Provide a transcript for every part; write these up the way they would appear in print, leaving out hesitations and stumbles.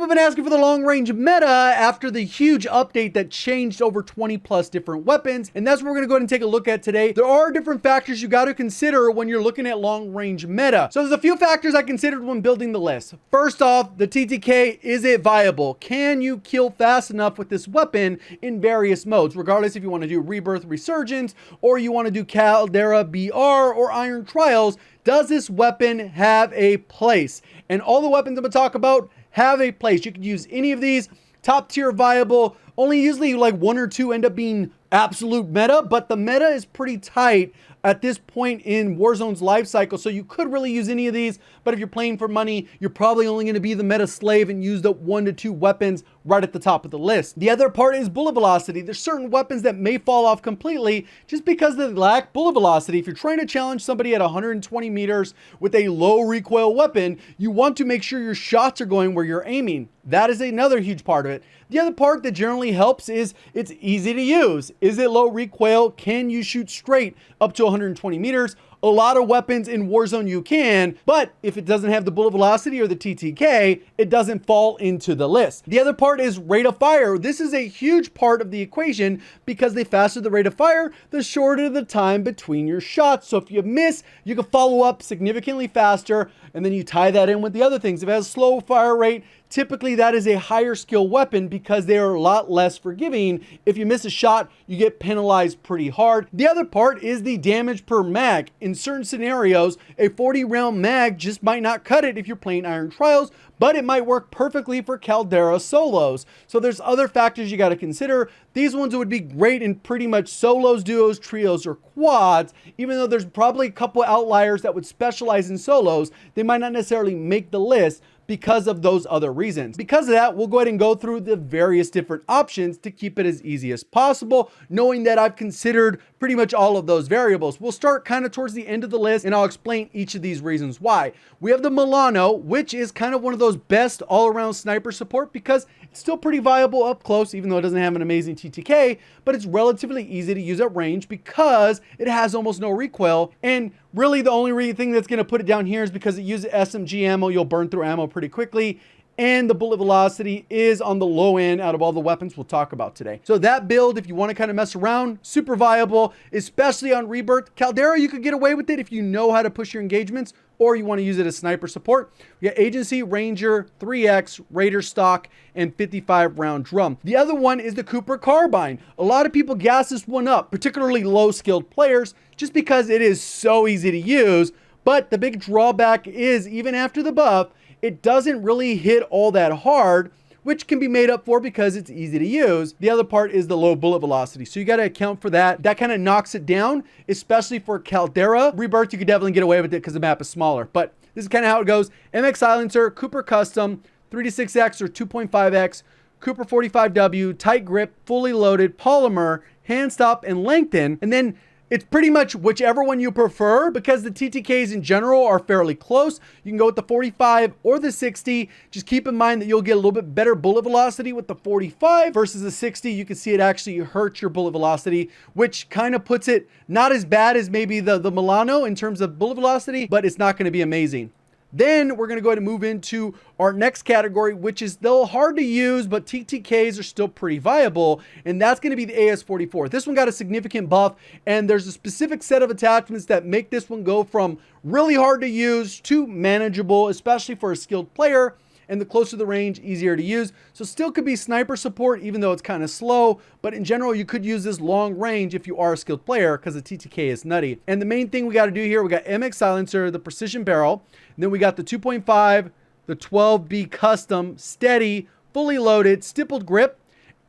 People have been asking for the long range meta after the huge update that changed over 20 plus different weapons, and that's what we're going to go ahead and take a look at today. There are different factors you got to consider when you're looking at long range meta. So there's a few factors I considered when building the list. First off, the TTK, is it viable? Can you kill fast enough with this weapon in various modes, regardless if you want to do Rebirth Resurgence or you want to do Caldera BR or Iron Trials? Does this weapon have a place? And all the weapons I'm going to talk about have a place. You could use any of these. Top tier viable. Only usually like one or two end up being absolute meta, but the meta is pretty tight at this point in Warzone's life cycle. So you could really use any of these, but if you're playing for money, you're probably only going to be the meta slave and use the 1 to 2 weapons right at the top of the list. The other part is bullet velocity. There's certain weapons that may fall off completely just because they lack bullet velocity. If you're trying to challenge somebody at 120 meters with a low recoil weapon, you want to make sure your shots are going where you're aiming. That is another huge part of it. The other part that generally helps is it's easy to use. Is it low recoil? Can you shoot straight up to 120 meters? A lot of weapons in Warzone you can, but if it doesn't have the bullet velocity or the TTK, it doesn't fall into the list. The other part is rate of fire. This is a huge part of the equation because the faster the rate of fire, the shorter the time between your shots. So if you miss, you can follow up significantly faster, and then you tie that in with the other things. If it has a slow fire rate, typically that is a higher skill weapon because they are a lot less forgiving. If you miss a shot, you get penalized pretty hard. The other part is the damage per mag. In certain scenarios, a 40 round mag just might not cut it if you're playing Iron Trials, but it might work perfectly for Caldera solos. So there's other factors you got to consider. These ones would be great in pretty much solos, duos, trios, or quads. Even though there's probably a couple outliers that would specialize in solos, they might not necessarily make the list because of those other reasons. Because of that, we'll go ahead and go through the various different options to keep it as easy as possible, knowing that I've considered pretty much all of those variables. We'll start kind of towards the end of the list, and I'll explain each of these reasons why. We have the Milano, which is kind of one of those best all-around sniper support because it's still pretty viable up close, even though it doesn't have an amazing TTK, but it's relatively easy to use at range because it has almost no recoil. And really the only thing that's going to put it down here is because it uses SMG ammo. You'll burn through ammo pretty quickly, and the bullet velocity is on the low end out of all the weapons we'll talk about today. So that build, if you want to kind of mess around, super viable, especially on Rebirth. Caldera, you could get away with it if you know how to push your engagements, or you want to use it as sniper support. We got Agency, Ranger, 3X, Raider stock, and 55 round drum. The other one is the Cooper Carbine. A lot of people gas this one up, particularly low skilled players, just because it is so easy to use. But the big drawback is, even after the buff, it doesn't really hit all that hard, which can be made up for because it's easy to use. The other part is the low bullet velocity. So you got to account for that. That kind of knocks it down, especially for Caldera. Rebirth, you could definitely get away with it because the map is smaller, but this is kind of how it goes. AMAX silencer, Cooper custom, 3-6X or 2.5X, Cooper 45W, tight grip, fully loaded, polymer, hand stop, and lengthen. And then it's pretty much whichever one you prefer because the TTKs in general are fairly close. You can go with the 45 or the 60. Just keep in mind that you'll get a little bit better bullet velocity with the 45 versus the 60. You can see it actually hurts your bullet velocity, which kind of puts it not as bad as maybe the Milano in terms of bullet velocity, but it's not going to be amazing. Then we're going to go ahead and move into our next category, which is still hard to use, but TTKs are still pretty viable, and that's going to be the AS44. This one got a significant buff, and there's a specific set of attachments that make this one go from really hard to use to manageable, especially for a skilled player, and the closer the range, easier to use. So still could be sniper support, even though it's kind of slow, but in general, you could use this long range if you are a skilled player because the TTK is nutty. And the main thing we got to do here, we got MX silencer, the precision barrel, and then we got the 2.5, the 12B custom, steady, fully loaded, stippled grip,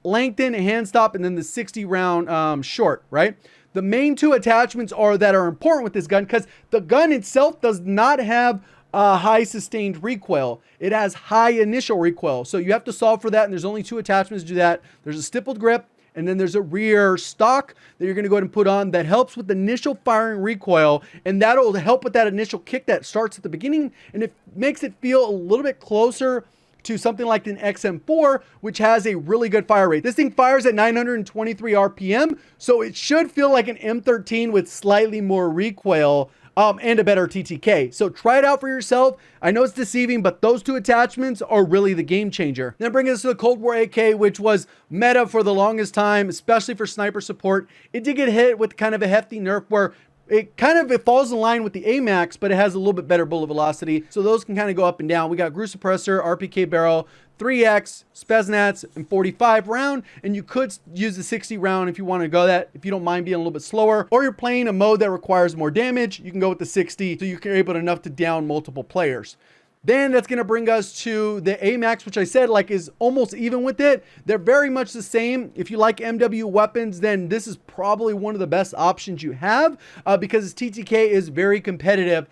lengthen, hand stop, and then the 60 round short, right? The main two attachments that are important with this gun because the gun itself does not have high sustained recoil. It has high initial recoil. So you have to solve for that. And there's only two attachments to do that. There's a stippled grip, and then there's a rear stock that you're going to go ahead and put on that helps with the initial firing recoil. And that'll help with that initial kick that starts at the beginning. And it makes it feel a little bit closer to something like an XM4, which has a really good fire rate. This thing fires at 923 RPM. So it should feel like an M13 with slightly more recoil. and a better TTK. So try it out for yourself. I know it's deceiving, but those two attachments are really the game changer. Then bring us to the Cold War AK, which was meta for the longest time, especially for sniper support. It did get hit with kind of a hefty nerf where it falls in line with the AMAX, but it has a little bit better bullet velocity. So those can kind of go up and down. We got Grew Suppressor, RPK Barrel, 3X, Spetsnaz, and 45 round. And you could use the 60 round if you want to go that, if you don't mind being a little bit slower, or you're playing a mode that requires more damage, you can go with the 60 so you're able enough to down multiple players. Then that's going to bring us to the AMAX, which I said like is almost even with it. They're very much the same. If you like MW weapons, then this is probably one of the best options you have because its TTK is very competitive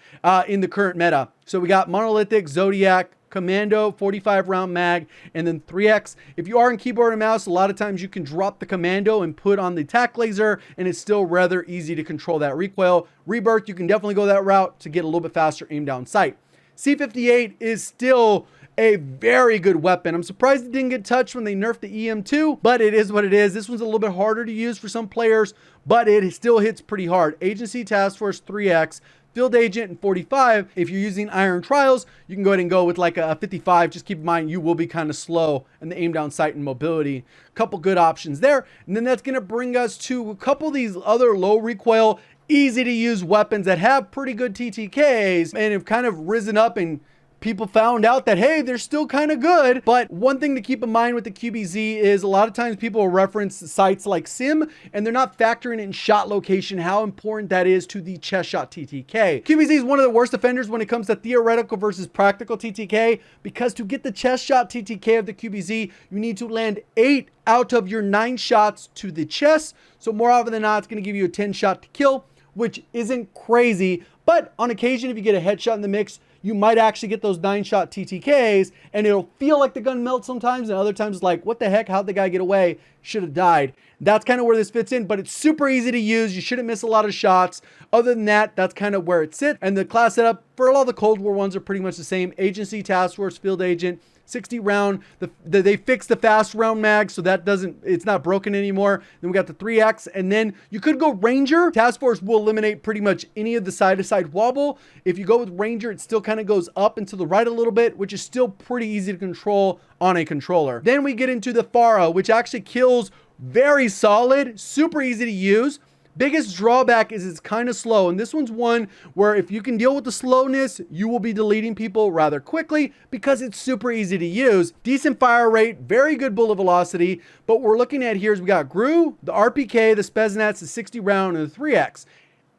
in the current meta. So we got Monolithic, Zodiac, Commando, 45 round mag, and then 3X. If you are in keyboard and mouse, a lot of times you can drop the Commando and put on the attack laser, and it's still rather easy to control that recoil. Rebirth, you can definitely go that route to get a little bit faster aim down sight. C58 is still a very good weapon. I'm surprised it didn't get touched when they nerfed the EM2, but it is what it is. This one's a little bit harder to use for some players, but it still hits pretty hard. Agency, Task Force, 3X, Field Agent, and 45. If you're using Iron Trials, you can go ahead and go with like a 55. Just keep in mind, you will be kind of slow in the aim down sight and mobility. A couple good options there. And then that's going to bring us to a couple of these other low recoil, easy to use weapons that have pretty good TTKs and have kind of risen up, and people found out that, hey, they're still kind of good. But one thing to keep in mind with the QBZ is a lot of times people will reference sites like Sim and they're not factoring in shot location, how important that is to the chest shot TTK. QBZ is one of the worst offenders when it comes to theoretical versus practical TTK, because to get the chest shot TTK of the QBZ, you need to land 8 out of your 9 shots to the chest. So more often than not, it's going to give you a 10 shot to kill, which isn't crazy, but on occasion, if you get a headshot in the mix, you might actually get those 9-shot TTKs, and it'll feel like the gun melts sometimes, and other times it's like, what the heck, how'd the guy get away? Should have died. That's kind of where this fits in, but it's super easy to use. You shouldn't miss a lot of shots. Other than that, that's kind of where it sits. And the class setup for all the Cold War ones are pretty much the same. Agency, Task Force, Field Agent, 60 round. They fixed the fast round mag, so that it's not broken anymore. Then we got the 3X, and then you could go Ranger. Task Force will eliminate pretty much any of the side-to-side wobble. If you go with Ranger, it still kind of goes up and to the right a little bit, which is still pretty easy to control on a controller. Then we get into the Fara, which actually kills very solid, super easy to use. Biggest drawback is it's kind of slow, and this one's one where if you can deal with the slowness, you will be deleting people rather quickly because it's super easy to use. Decent fire rate, very good bullet velocity, but what we're looking at here is we got Gru, the RPK, the Spetsnaz, the 60 round, and the 3X.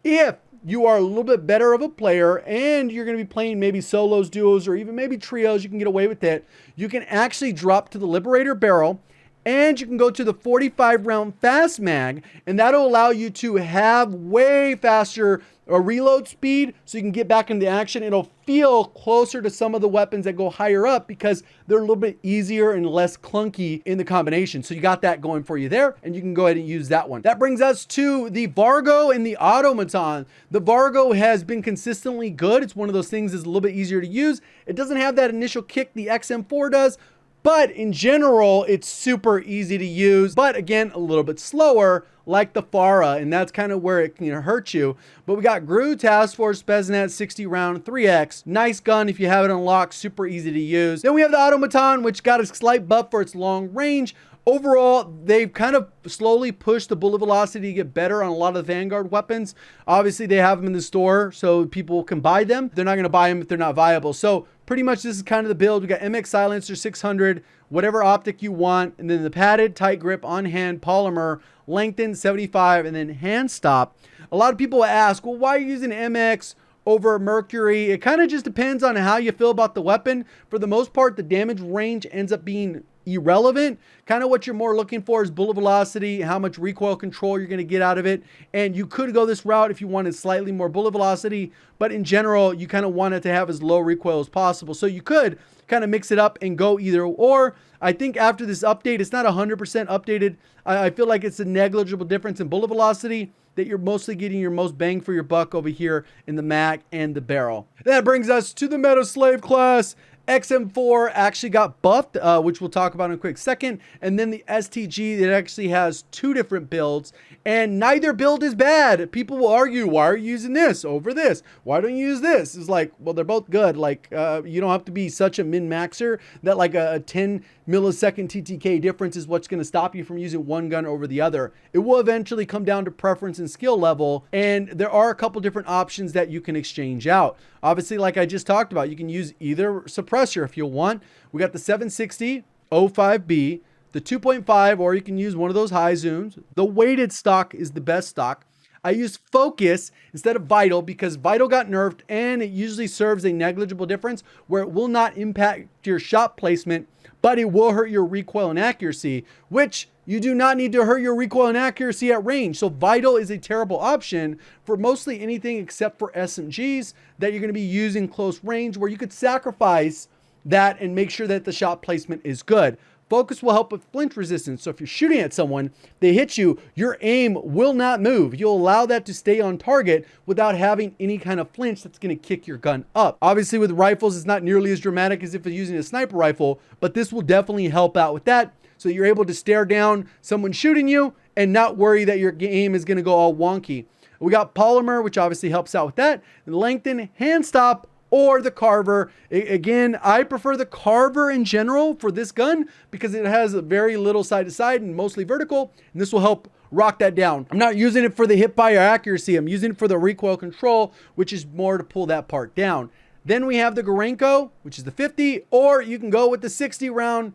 If you are a little bit better of a player and you're going to be playing maybe solos, duos, or even maybe trios, you can get away with it. You can actually drop to the Liberator barrel, and you can go to the 45 round fast mag, and that'll allow you to have way faster reload speed so you can get back into action. It'll feel closer to some of the weapons that go higher up because they're a little bit easier and less clunky in the combination. So you got that going for you there, and you can go ahead and use that one. That brings us to the Vargo and the Automaton. The Vargo has been consistently good. It's one of those things that's a little bit easier to use. It doesn't have that initial kick the XM4 does, but in general, it's super easy to use, but again, a little bit slower like the Fara, and that's kind of where it can hurt you. But we got Gru, Task Force, Spetsnaz, 60 round, 3X. Nice gun if you have it unlocked, super easy to use. Then we have the Automaton, which got a slight buff for its long range. Overall, they've kind of slowly pushed the bullet velocity to get better on a lot of the Vanguard weapons. Obviously, they have them in the store, so people can buy them. They're not going to buy them if they're not viable. So pretty much this is kind of the build. We got MX Silencer 600, whatever optic you want, and then the padded, tight grip, on hand, polymer, lengthened 75, and then hand stop. A lot of people ask, well, why are you using MX over Mercury? It kind of just depends on how you feel about the weapon. For the most part, the damage range ends up being irrelevant. Kind of what you're more looking for is bullet velocity, how much recoil control you're going to get out of it. And you could go this route if you wanted slightly more bullet velocity, but in general, you kind of want it to have as low recoil as possible. So you could kind of mix it up and go either or. I think after this update, it's not 100% updated. I feel like it's a negligible difference in bullet velocity that you're mostly getting your most bang for your buck over here in the mag and the barrel. That brings us to the Meta Slave class. XM4 actually got buffed, which we'll talk about in a quick second. And then the STG, that actually has 2 different builds, and neither build is bad. People will argue, why are you using this over this? Why don't you use this? It's like, well, they're both good. Like, you don't have to be such a min-maxer that like a 10 millisecond TTK difference is what's going to stop you from using one gun over the other. It will eventually come down to preference and skill level, and there are a couple different options that you can exchange out. Obviously, like I just talked about, you can use either suppressor if you want. We got the 760 05B, the 2.5, or you can use one of those high zooms. The weighted stock is the best stock. I use Focus instead of Vital because Vital got nerfed, and it usually serves a negligible difference where it will not impact your shot placement, but it will hurt your recoil and accuracy, which you do not need to hurt your recoil and accuracy at range. So Vital is a terrible option for mostly anything except for SMGs that you're going to be using close range, where you could sacrifice that and make sure that the shot placement is good. Focus will help with flinch resistance. So if you're shooting at someone, they hit you, your aim will not move. You'll allow that to stay on target without having any kind of flinch that's going to kick your gun up. Obviously with rifles, it's not nearly as dramatic as if you're using a sniper rifle, but this will definitely help out with that. So you're able to stare down someone shooting you and not worry that your aim is going to go all wonky. We got polymer, which obviously helps out with that. And lengthen, hand stop, or the carver. Again, I prefer the carver in general for this gun because it has a very little side to side and mostly vertical, and this will help rock that down. I'm not using it for the hip fire accuracy. I'm using it for the recoil control, which is more to pull that part down. Then we have the Gorenko, which is the 50, or you can go with the 60 round.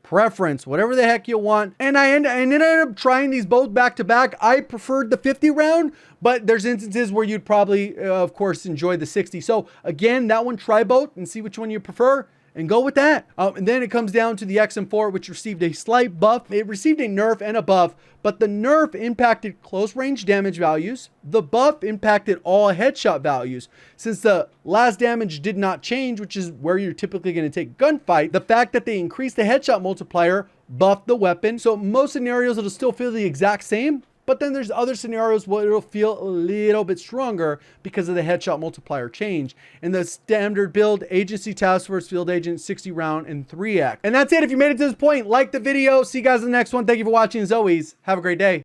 Preference, whatever the heck you want. And I ended up trying these both back to back. I preferred the 50 round, but there's instances where you'd probably, of course, enjoy the 60. So again, that one, try both and see which one you prefer and go with that. And then it comes down to the XM4, which received a slight buff. It received a nerf and a buff, but the nerf impacted close range damage values. The buff impacted all headshot values. Since the last damage did not change, which is where you're typically going to take gunfight, the fact that they increased the headshot multiplier buffed the weapon. So most scenarios, it'll still feel the exact same, but then there's other scenarios where it'll feel a little bit stronger because of the headshot multiplier change. In the standard build, Agency Task Force Field Agent, 60 round and 3x. And that's it. If you made it to this point, like the video. See you guys in the next one. Thank you for watching. As always, have a great day.